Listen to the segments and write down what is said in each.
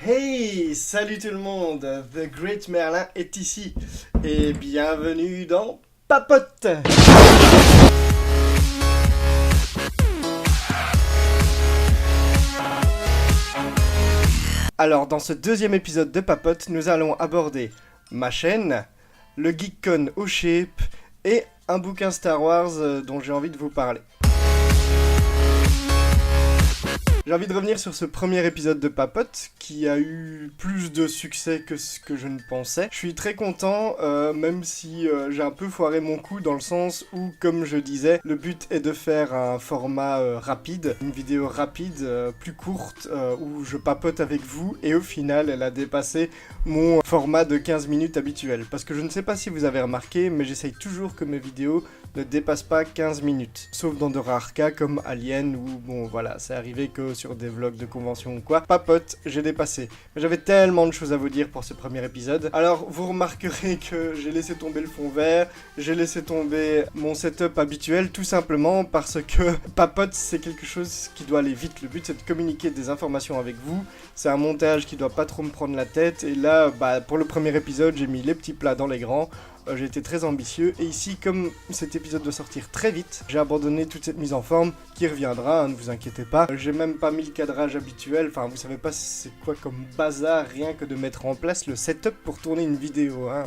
Hey, salut tout le monde, The Great Merlin est ici, et bienvenue dans Papote. Alors, dans ce deuxième épisode de Papote, nous allons aborder ma chaîne, le GeekCon au Shape, et un bouquin Star Wars dont j'ai envie de vous parler. J'ai envie de revenir sur ce premier épisode de Papote, qui a eu plus de succès que ce que je ne pensais. Je suis très content, même si j'ai un peu foiré mon coup, dans le sens où, comme je disais, le but est de faire un format rapide, une vidéo rapide, plus courte, où je papote avec vous, et au final, elle a dépassé mon format de 15 minutes habituel. Parce que je ne sais pas si vous avez remarqué, mais j'essaye toujours que mes vidéos ne dépassent pas 15 minutes. Sauf dans de rares cas comme Alien, où bon voilà, c'est arrivé que sur des vlogs de convention ou quoi. Papote, j'ai dépassé. Mais j'avais tellement de choses à vous dire pour ce premier épisode. Alors vous remarquerez que j'ai laissé tomber le fond vert, j'ai laissé tomber mon setup habituel, tout simplement parce que Papote c'est quelque chose qui doit aller vite. Le but c'est de communiquer des informations avec vous. C'est un montage qui doit pas trop me prendre la tête. Et là, pour le premier épisode, j'ai mis les petits plats dans les grands. J'ai été très ambitieux, et ici, comme cet épisode doit sortir très vite, j'ai abandonné toute cette mise en forme, qui reviendra, hein, ne vous inquiétez pas. J'ai même pas mis le cadrage habituel, enfin vous savez pas c'est quoi comme bazar, rien que de mettre en place le setup pour tourner une vidéo, hein.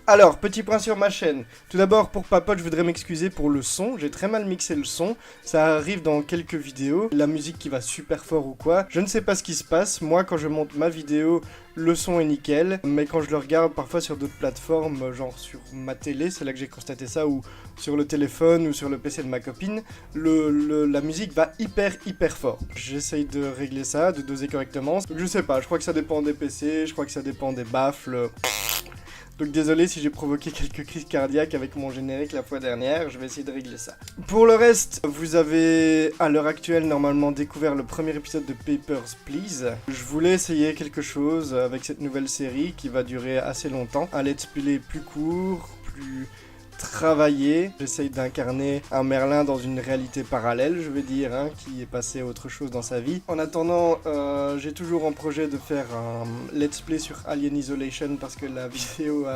Alors, petit point sur ma chaîne. Tout d'abord, pour Papote, je voudrais m'excuser pour le son, j'ai très mal mixé le son, ça arrive dans quelques vidéos, la musique qui va super fort ou quoi, je ne sais pas ce qui se passe. Moi quand je monte ma vidéo, le son est nickel, mais quand je le regarde parfois sur d'autres plateformes, genre sur ma télé, c'est là que j'ai constaté ça, ou sur le téléphone, ou sur le PC de ma copine, la musique va hyper fort. J'essaye de régler ça, de doser correctement. Donc je sais pas, je crois que ça dépend des PC, je crois que ça dépend des baffles. Donc désolé si j'ai provoqué quelques crises cardiaques avec mon générique la fois dernière, je vais essayer de régler ça. Pour le reste, vous avez à l'heure actuelle normalement découvert le premier épisode de Papers, Please. Je voulais essayer quelque chose avec cette nouvelle série qui va durer assez longtemps. Un let's play plus court, plus travaillé. J'essaye d'incarner un Merlin dans une réalité parallèle, je vais dire, hein, qui est passé à autre chose dans sa vie. En attendant, j'ai toujours en projet de faire un let's play sur Alien Isolation parce que la vidéo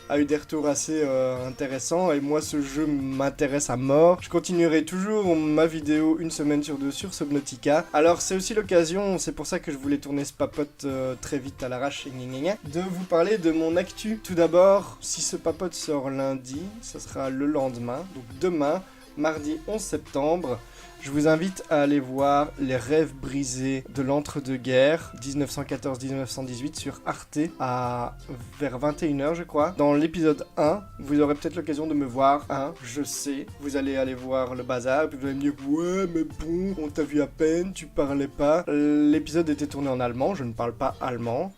a eu des retours assez intéressants, et moi ce jeu m'intéresse à mort. Je continuerai toujours ma vidéo une semaine sur deux sur Subnautica. Alors c'est aussi l'occasion, c'est pour ça que je voulais tourner ce papote très vite à l'arrache, de vous parler de mon actu. Tout d'abord, si ce papote sort lundi, ça sera le lendemain, donc demain, mardi 11 septembre, je vous invite à aller voir Les Rêves brisés de l'entre-deux-guerres, 1914-1918 sur Arte, vers 21h je crois. Dans l'épisode 1, vous aurez peut-être l'occasion de me voir, hein, je sais, vous allez aller voir le bazar, et puis vous allez me dire « Ouais, mais bon, on t'a vu à peine, tu parlais pas ». L'épisode était tourné en allemand, je ne parle pas allemand.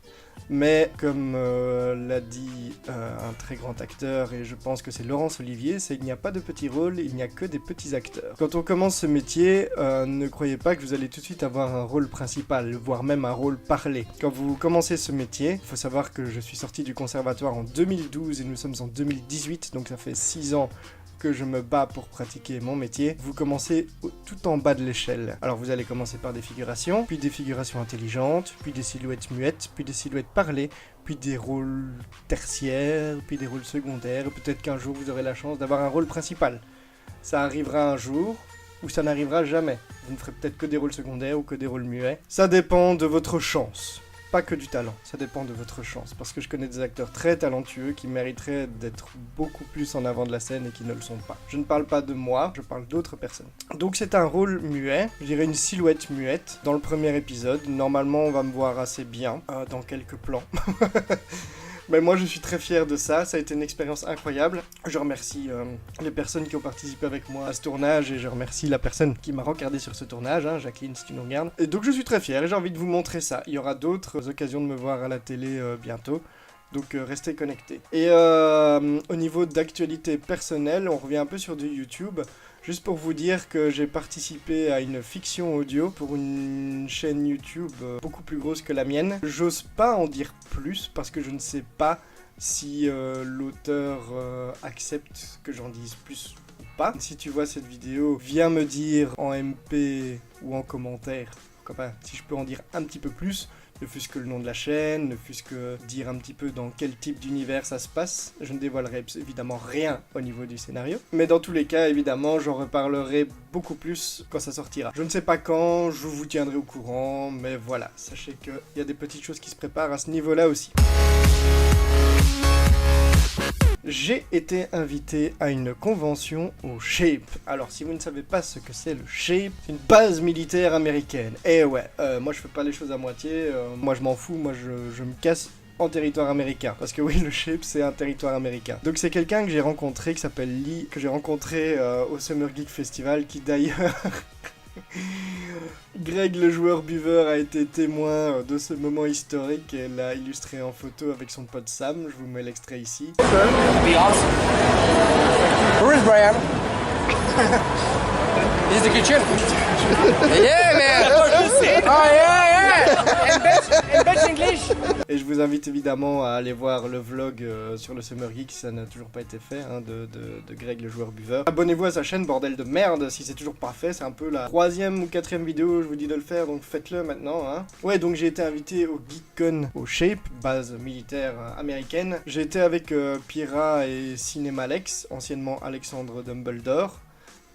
Mais comme l'a dit un très grand acteur, et je pense que c'est Laurence Olivier, c'est qu'il n'y a pas de petits rôles, il n'y a que des petits acteurs. Quand on commence ce métier, ne croyez pas que vous allez tout de suite avoir un rôle principal, voire même un rôle parlé. Quand vous commencez ce métier, il faut savoir que je suis sorti du conservatoire en 2012 et nous sommes en 2018, donc ça fait 6 ans que je me bats pour pratiquer mon métier. Vous commencez tout en bas de l'échelle. Alors vous allez commencer par des figurations, puis des figurations intelligentes, puis des silhouettes muettes, puis des silhouettes parlées, puis des rôles tertiaires, puis des rôles secondaires. Peut-être qu'un jour vous aurez la chance d'avoir un rôle principal. Ça arrivera un jour, ou ça n'arrivera jamais. Vous ne ferez peut-être que des rôles secondaires ou que des rôles muets. Ça dépend de votre chance. Pas que du talent, ça dépend de votre chance, parce que je connais des acteurs très talentueux qui mériteraient d'être beaucoup plus en avant de la scène et qui ne le sont pas. Je ne parle pas de moi, je parle d'autres personnes. Donc c'est un rôle muet, je dirais une silhouette muette. Dans le premier épisode, normalement on va me voir assez bien, dans quelques plans. Mais moi je suis très fier de ça, ça a été une expérience incroyable. Je remercie les personnes qui ont participé avec moi à ce tournage, et je remercie la personne qui m'a regardé sur ce tournage, hein, Jacqueline si tu nous regardes. Et donc je suis très fier et j'ai envie de vous montrer ça. Il y aura d'autres occasions de me voir à la télé bientôt. Donc restez connectés. Et au niveau d'actualité personnelle, on revient un peu sur du YouTube. Juste pour vous dire que j'ai participé à une fiction audio pour une chaîne YouTube beaucoup plus grosse que la mienne. J'ose pas en dire plus parce que je ne sais pas si l'auteur accepte que j'en dise plus ou pas. Si tu vois cette vidéo, viens me dire en MP ou en commentaire, si je peux en dire un petit peu plus. ne fût-ce que le nom de la chaîne, ne fût-ce que dire un petit peu dans quel type d'univers ça se passe. Je ne dévoilerai évidemment rien au niveau du scénario, mais dans tous les cas, évidemment, j'en reparlerai beaucoup plus quand ça sortira. Je ne sais pas quand, je vous tiendrai au courant, mais voilà, sachez qu'il y a des petites choses qui se préparent à ce niveau-là aussi. J'ai été invité à une convention au SHAPE. Alors si vous ne savez pas ce que c'est le SHAPE, c'est une base militaire américaine. Et ouais, moi je fais pas les choses à moitié, moi je m'en fous, moi je me casse en territoire américain. Parce que oui, le SHAPE c'est un territoire américain. Donc c'est quelqu'un que j'ai rencontré, qui s'appelle Lee, que j'ai rencontré au Summer Geek Festival, qui d'ailleurs... Greg le joueur buveur a été témoin de ce moment historique et l'a illustré en photo avec son pote Sam. Je vous mets l'extrait ici. Be awesome. Where is Brian? He's the kitchen. Yeah, man. Oh yeah, yeah. And bitch English. Et je vous invite évidemment à aller voir le vlog sur le Summer Geek si ça n'a toujours pas été fait, hein, de Greg le joueur buveur. Abonnez-vous à sa chaîne, bordel de merde, si c'est toujours pas fait, c'est un peu la 3e ou 4e vidéo, je vous dis de le faire, donc faites-le maintenant. Hein. Ouais, donc j'ai été invité au GeekCon au SHAPE, base militaire américaine. J'ai été avec Pyrrha et Cinemalex, anciennement Alexandre Dumbledore.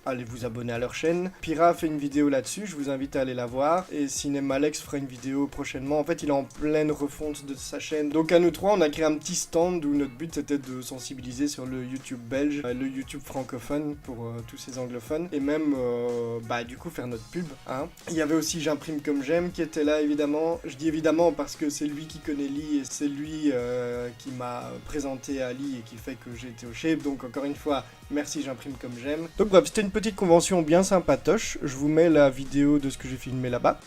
Allez vous abonner à leur chaîne. Pyrrha a fait une vidéo là-dessus, je vous invite à aller la voir. Et Cinemalex fera une vidéo prochainement. En fait, il est en pleine refonte de sa chaîne. Donc à nous trois, on a créé un petit stand où notre but c'était de sensibiliser sur le YouTube belge, le YouTube francophone pour tous ces anglophones. Et même, du coup, faire notre pub. Hein. Il y avait aussi J'imprime comme j'aime qui était là, évidemment. Je dis évidemment parce que c'est lui qui connaît Lee et c'est lui qui m'a présenté à Lee et qui fait que j'ai été au SHAPE. Donc encore une fois, merci J'imprime comme j'aime. Donc bref, c'était une petite convention bien sympatoche. Je vous mets la vidéo de ce que j'ai filmé là-bas.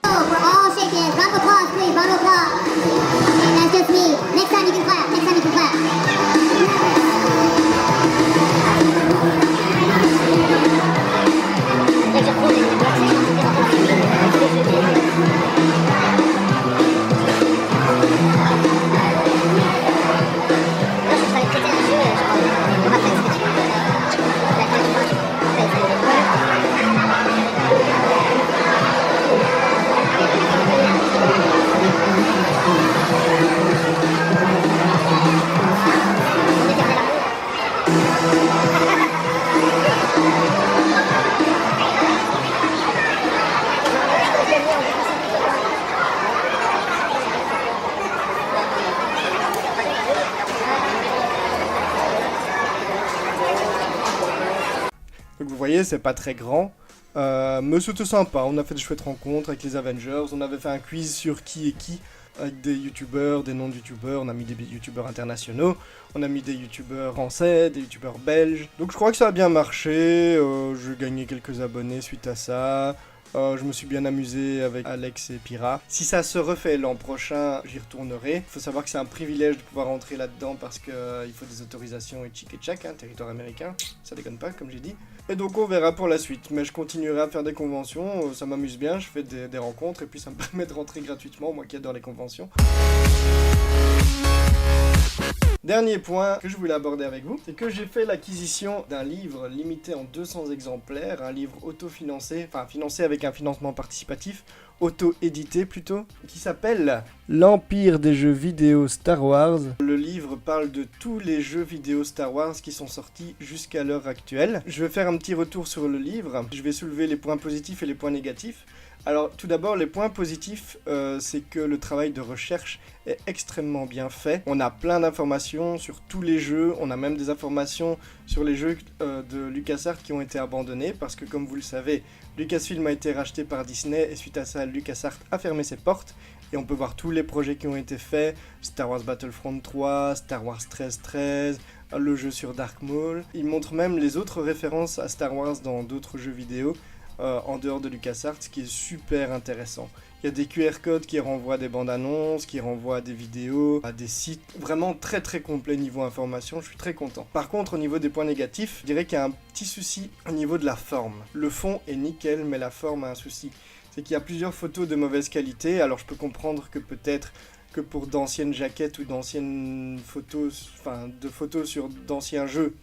We're all shaking. Round of applause, please. Round of applause. Okay, that's just me. Next time you can clap. Next time you can clap. Donc vous voyez, c'est pas très grand, mais c'était sympa. On a fait des chouettes rencontres avec les Avengers, on avait fait un quiz sur qui est qui, avec des youtubeurs, des non-youtubeurs, on a mis des youtubeurs internationaux, on a mis des youtubeurs français, des youtubeurs belges. Donc je crois que ça a bien marché, j'ai gagné quelques abonnés suite à ça. Je me suis bien amusé avec Alex et Pyrrha. Si ça se refait l'an prochain, j'y retournerai. Il faut savoir que c'est un privilège de pouvoir rentrer là-dedans parce qu'il faut des autorisations et tchic et tchac, hein, territoire américain. Ça déconne pas, comme j'ai dit. Et donc on verra pour la suite. Mais je continuerai à faire des conventions, ça m'amuse bien, je fais des rencontres et puis ça me permet de rentrer gratuitement, moi qui adore les conventions. Dernier point que je voulais aborder avec vous, c'est que j'ai fait l'acquisition d'un livre limité en 200 exemplaires, un livre autofinancé, enfin financé avec un financement participatif, auto-édité plutôt, qui s'appelle L'Empire des jeux vidéo Star Wars. Le livre parle de tous les jeux vidéo Star Wars qui sont sortis jusqu'à l'heure actuelle. Je vais faire un petit retour sur le livre, je vais soulever les points positifs et les points négatifs. Alors tout d'abord, les points positifs, c'est que le travail de recherche est extrêmement bien fait. On a plein d'informations sur tous les jeux, on a même des informations sur les jeux de LucasArts qui ont été abandonnés, parce que comme vous le savez, Lucasfilm a été racheté par Disney, et suite à ça, LucasArts a fermé ses portes, et on peut voir tous les projets qui ont été faits, Star Wars Battlefront 3, Star Wars 1313, le jeu sur Dark Maul. Il montre même les autres références à Star Wars dans d'autres jeux vidéo, en dehors de LucasArts, ce qui est super intéressant. Il y a des QR codes qui renvoient à des bandes annonces, qui renvoient à des vidéos, à des sites vraiment très très complets niveau information, je suis très content. Par contre, au niveau des points négatifs, je dirais qu'il y a un petit souci au niveau de la forme. Le fond est nickel, mais la forme a un souci. C'est qu'il y a plusieurs photos de mauvaise qualité, alors je peux comprendre que peut-être que pour d'anciennes jaquettes ou d'anciennes photos, enfin de photos sur d'anciens jeux,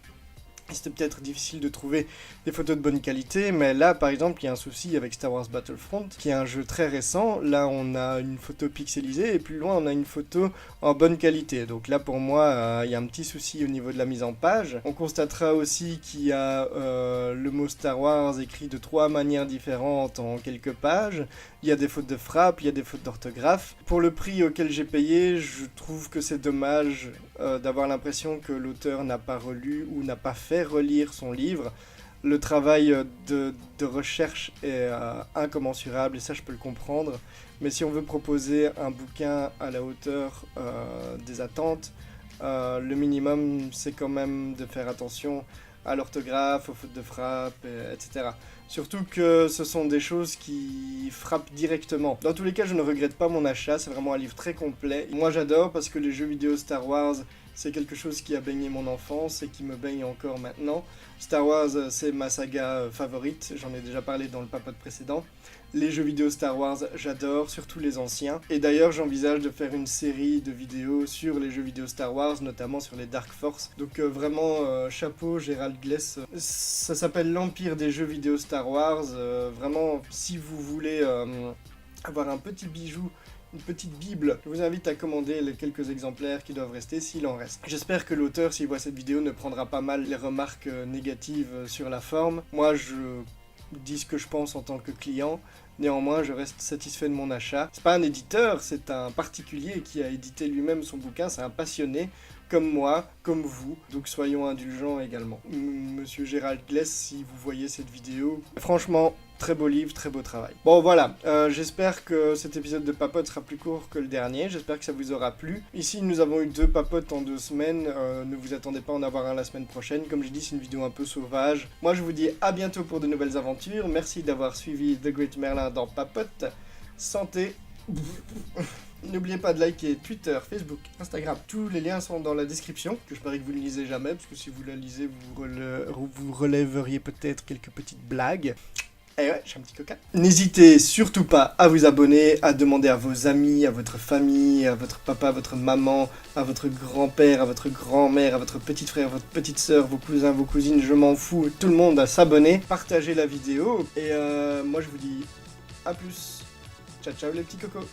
C'était peut-être difficile de trouver des photos de bonne qualité, mais là par exemple il y a un souci avec Star Wars Battlefront, qui est un jeu très récent. Là on a une photo pixelisée et plus loin on a une photo en bonne qualité. Donc là pour moi il y a un petit souci au niveau de la mise en page. On constatera aussi qu'il y a le mot Star Wars écrit de 3 manières différentes en quelques pages. Il y a des fautes de frappe, il y a des fautes d'orthographe. Pour le prix auquel j'ai payé, je trouve que c'est dommage d'avoir l'impression que l'auteur n'a pas relu ou n'a pas fait relire son livre. Le travail de recherche est incommensurable et ça je peux le comprendre. Mais si on veut proposer un bouquin à la hauteur des attentes, le minimum c'est quand même de faire attention à l'orthographe, aux fautes de frappe, etc. Surtout que ce sont des choses qui frappent directement. Dans tous les cas, je ne regrette pas mon achat, c'est vraiment un livre très complet. Moi j'adore parce que les jeux vidéo Star Wars, c'est quelque chose qui a baigné mon enfance et qui me baigne encore maintenant. Star Wars, c'est ma saga favorite, j'en ai déjà parlé dans le papote précédent. Les jeux vidéo Star Wars, j'adore, surtout les anciens. Et d'ailleurs, j'envisage de faire une série de vidéos sur les jeux vidéo Star Wars, notamment sur les Dark Force. Donc vraiment, chapeau Gérald Gless. Ça s'appelle l'Empire des jeux vidéo Star Wars. Vraiment, si vous voulez avoir un petit bijou, une petite bible, je vous invite à commander les quelques exemplaires qui doivent rester s'il en reste. J'espère que l'auteur, s'il voit cette vidéo, ne prendra pas mal les remarques négatives sur la forme. Moi, je dis ce que je pense en tant que client. Néanmoins, je reste satisfait de mon achat. C'est pas un éditeur, c'est un particulier qui a édité lui-même son bouquin, c'est un passionné, comme moi, comme vous, donc soyons indulgents également. Monsieur Gérald Gless, si vous voyez cette vidéo, franchement, très beau livre, très beau travail. Bon voilà, j'espère que cet épisode de Papote sera plus court que le dernier, j'espère que ça vous aura plu. Ici, nous avons eu 2 papotes en 2 semaines, ne vous attendez pas à en avoir un la semaine prochaine. Comme je dis, c'est une vidéo un peu sauvage. Moi, je vous dis à bientôt pour de nouvelles aventures. Merci d'avoir suivi The Great Merlin dans Papote. Santé. N'oubliez pas de liker Twitter, Facebook, Instagram. Tous les liens sont dans la description, que je parie que vous ne lisez jamais, parce que si vous la lisez, vous relèveriez peut-être quelques petites blagues. Et ouais, je suis un petit coquin. N'hésitez surtout pas à vous abonner, à demander à vos amis, à votre famille, à votre papa, à votre maman, à votre grand-père, à votre grand-mère, à votre petit frère, à votre petite sœur, vos cousins, vos cousines, je m'en fous, tout le monde à s'abonner, partager la vidéo. Et moi je vous dis à plus. Ciao ciao les petits cocos.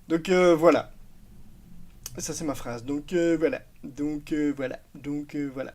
Donc voilà. Ça c'est ma phrase. Donc voilà. Donc voilà. Donc voilà.